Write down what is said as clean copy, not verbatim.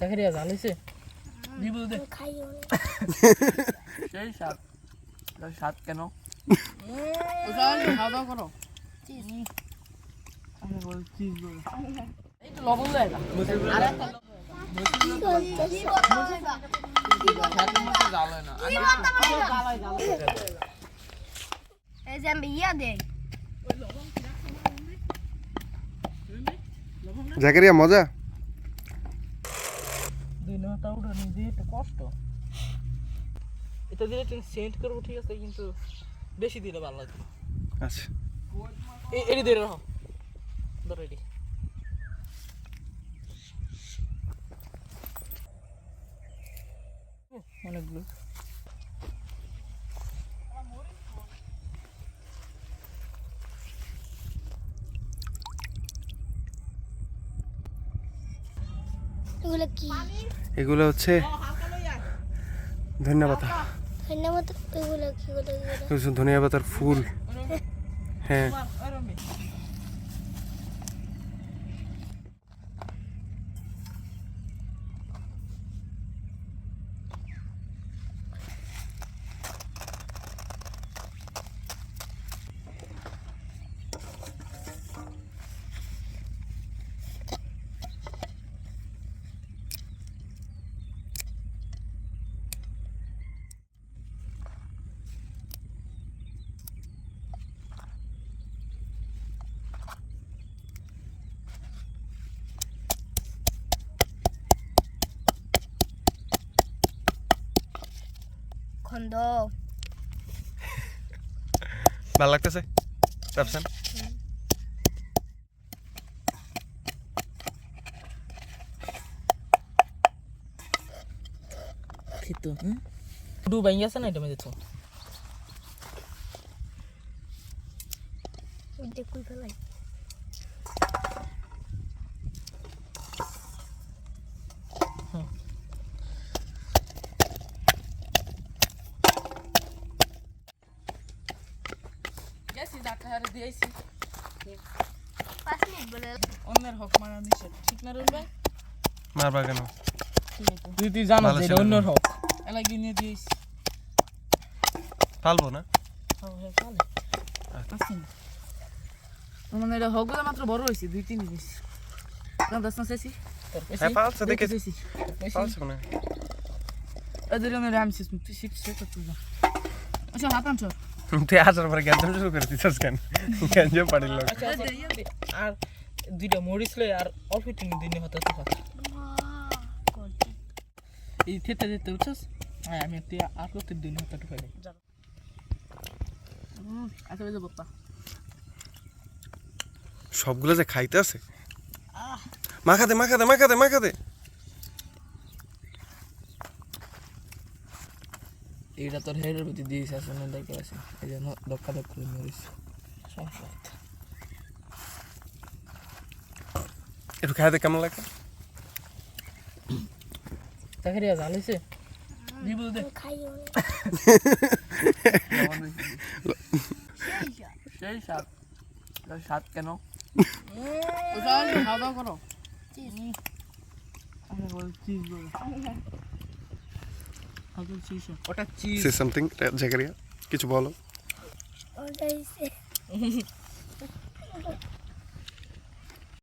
জাকারিয়া জাল হইছে দিব দে খাইও সেই স্বাদ স্বাদ কেন ওটা খাওয়া দাওয়া করো আমি বল চিজ বল এই তো লবণ দেয় না আর একটা এই যে আমি ইয়া দেই জাকারিয়া মজা দিনটা উঠে নিজে একটু কষ্ট এটা দিলে সেন্ট করবো ঠিক আছে কিন্তু বেশি দিলে ভালো লাগবে আচ্ছা এটি দিয়ে রাখো ধরো এটি অনেকগুলো এগুলো কি এগুলো হচ্ছে ধনিয়া পাতা ধন্যবাদ এগুলো কি এগুলো ধনিয়া পাতার ফুল হ্যাঁ খন্দ ভালো লাগতেছে রাফসান খেতো ডু বাইঙ্গা আছে না এটা মধ্যে তো দেখুই ফেলাই গেছি ডাক্তার হারে দিয়েছি 5 মিনিট বলে অন্যের হক মারা নিষেধ ঠিক না রুল ভাই মারবা কেন তুই জানো ভালো যে ছিল অন্যের না। হক এলাকি নিয়ে দিয়েছি পালবো না হ্যাঁ চলে আসি না মানে এটা হকগুলো মাত্র বড় হয়েছে 2-3 দিন না 10 না শেষি হ্যাঁ পালছে দেখেছি পালছে না এদের আমি রামসিস তুই শিখছিস তো তুই আচ্ছা হাত আনছো তুই আসার পরে গ্যাঞ্জাম শুরু করে দিচ্ছিস কেন গ্যাঞ্জাম পাড়ির লোক আচ্ছা আর দুইটা মরিচ লই আর অল্প একটু দিনে হতে তো কথা এই থেতে যেতে বুঝছস হ্যাঁ আমি একটু আর করতে দিন হতে একটু ফেলে আচ্ছা বেজে বাপ্পা সবগুলো যে খাইতে আছে মাখাতে মাখাতে মাখাতে মাখাতে এইটা তোর হেডের প্রতি দিয়েছে আসলে দেখে আছে এই জন্য দক্কা দক্কা করে মরিচ সমস্যা একটু খাইতে কেমন লাগে জাকারিয়া জাল হইছে দিব দে খাইও সেই স্বাদ স্বাদ কেন ওটা খাওয়া দাওয়া করো আমি বল চিজ বল ওটা চিজ সে সামথিং জাকারিয়া কিছু বলো ওটাই